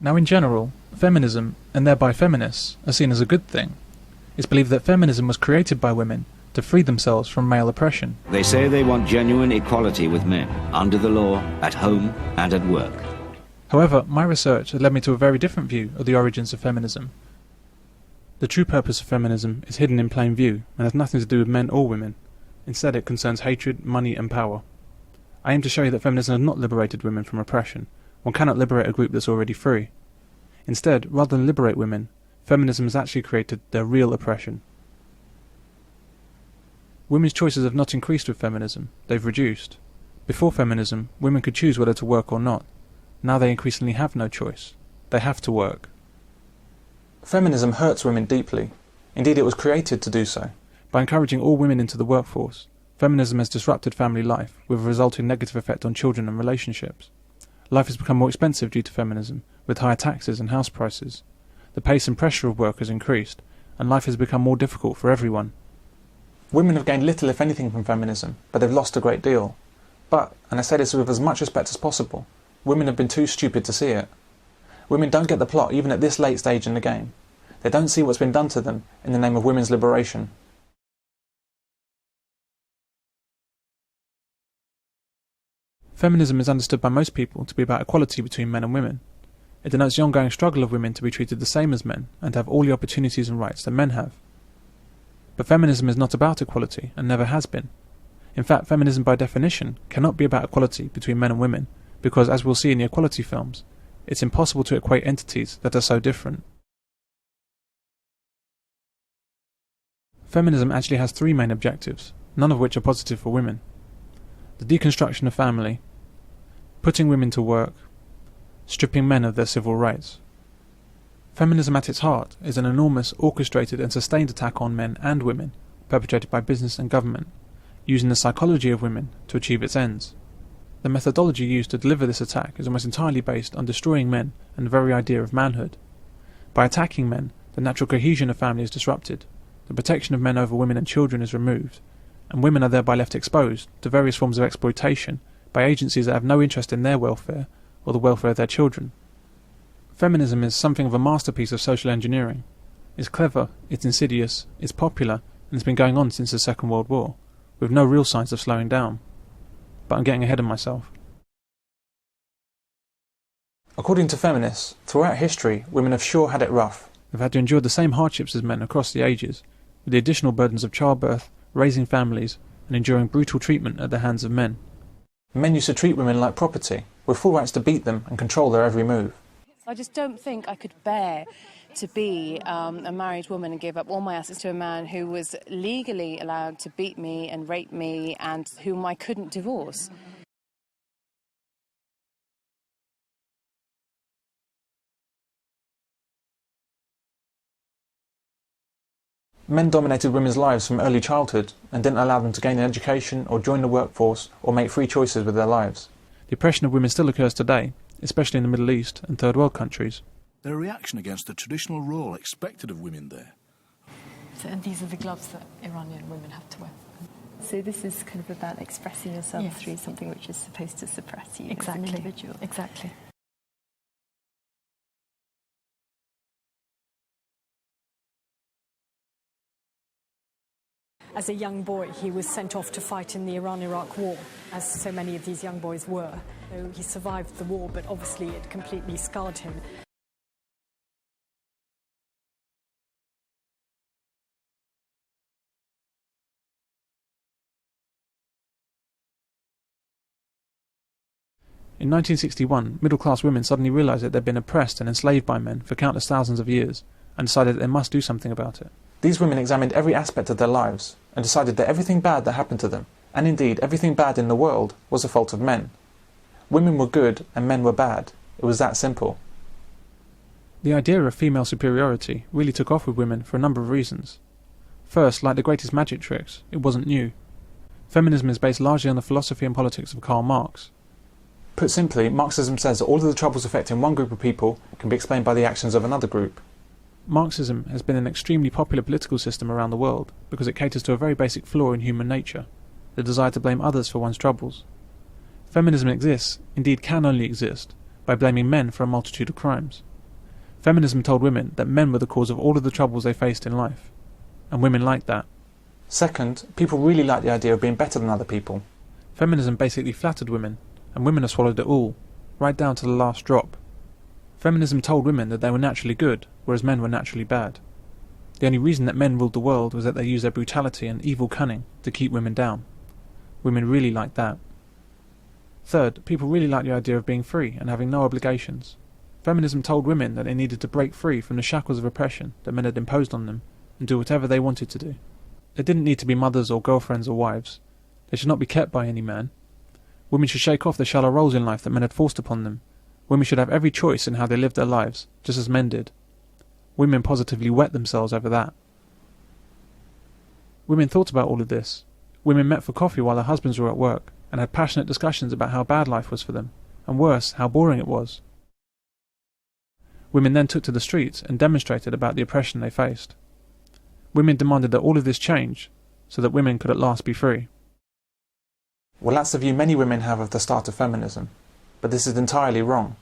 Now in general, feminism, and thereby feminists, are seen as a good thing. It's believed that feminism was created by women to free themselves from male oppression. They say they want genuine equality with men, under the law, at home and at work. However, my research has led me to a very different view of the origins of feminism. The true purpose of feminism is hidden in plain view and has nothing to do with men or women. Instead, it concerns hatred, money and power. I aim to show you that feminism has not liberated women from oppression. One cannot liberate a group that's already free. Instead, rather than liberate women, feminism has actually created their real oppression. Women's choices have not increased with feminism, they've reduced. Before feminism, women could choose whether to work or not. Now they increasingly have no choice. They have to work. Feminism hurts women deeply. Indeed, it was created to do so. By encouraging all women into the workforce, feminism has disrupted family life, with a resulting negative effect on children and relationships. Life has become more expensive due to feminism, with higher taxes and house prices. The pace and pressure of work has increased, and life has become more difficult for everyone. Women have gained little if anything from feminism, but they've lost a great deal. But, and I say this with as much respect as possible, women have been too stupid to see it. Women don't get the plot even at this late stage in the game. They don't see what's been done to them in the name of women's liberation. Feminism is understood by most people to be about equality between men and women. It denotes the ongoing struggle of women to be treated the same as men and to have all the opportunities and rights that men have. But feminism is not about equality and never has been. In fact, feminism by definition cannot be about equality between men and women because, as we'll see in the equality films, it's impossible to equate entities that are so different. Feminism actually has three main objectives, none of which are positive for women. The deconstruction of family, putting women to work, stripping men of their civil rights. Feminism at its heart is an enormous, orchestrated and sustained attack on men and women, perpetrated by business and government, using the psychology of women to achieve its ends. The methodology used to deliver this attack is almost entirely based on destroying men and the very idea of manhood. By attacking men, the natural cohesion of family is disrupted, the protection of men over women and children is removed, and women are thereby left exposed to various forms of exploitation by agencies that have no interest in their welfare or the welfare of their children. Feminism is something of a masterpiece of social engineering. It's clever, it's insidious, it's popular, and it's been going on since the Second World War, with no real signs of slowing down. But I'm getting ahead of myself. According to feminists, throughout history, women have sure had it rough. They've had to endure the same hardships as men across the ages, with the additional burdens of childbirth, raising families, and enduring brutal treatment at the hands of men. Men used to treat women like property, with full rights to beat them and control their every move. I just don't think I could bear to be a married woman and give up all my assets to a man who was legally allowed to beat me and rape me and whom I couldn't divorce. Men dominated women's lives from early childhood and didn't allow them to gain an education or join the workforce or make free choices with their lives. The oppression of women still occurs today, especially in the Middle East and Third World countries. Their reaction against the traditional role expected of women there. And these are the gloves that Iranian women have to wear. So this is kind of about expressing yourself through something which is supposed to suppress you as an individual. Exactly. As a young boy, he was sent off to fight in the Iran-Iraq war, as so many of these young boys were. So he survived the war, but obviously it completely scarred him. In 1961, middle-class women suddenly realised that they'd been oppressed and enslaved by men for countless thousands of years, and decided that they must do something about it. These women examined every aspect of their lives, and decided that everything bad that happened to them, and indeed everything bad in the world, was the fault of men. Women were good and men were bad. It was that simple. The idea of female superiority really took off with women for a number of reasons. First, like the greatest magic tricks, it wasn't new. Feminism is based largely on the philosophy and politics of Karl Marx. Put simply, Marxism says that all of the troubles affecting one group of people can be explained by the actions of another group. Marxism has been an extremely popular political system around the world because it caters to a very basic flaw in human nature, the desire to blame others for one's troubles. Feminism exists, indeed can only exist, by blaming men for a multitude of crimes. Feminism told women that men were the cause of all of the troubles they faced in life, and women liked that. Second, people really like the idea of being better than other people. Feminism basically flattered women, and women have swallowed it all, right down to the last drop. Feminism told women that they were naturally good, whereas men were naturally bad. The only reason that men ruled the world was that they used their brutality and evil cunning to keep women down. Women really liked that. Third, people really liked the idea of being free and having no obligations. Feminism told women that they needed to break free from the shackles of oppression that men had imposed on them and do whatever they wanted to do. They didn't need to be mothers or girlfriends or wives. They should not be kept by any man. Women should shake off the shallow roles in life that men had forced upon them. Women should have every choice in how they lived their lives, just as men did. Women positively wet themselves over that. Women thought about all of this. Women met for coffee while their husbands were at work and had passionate discussions about how bad life was for them, and worse, how boring it was. Women then took to the streets and demonstrated about the oppression they faced. Women demanded that all of this change, so that women could at last be free. Well, that's the view many women have of the start of feminism, but this is entirely wrong.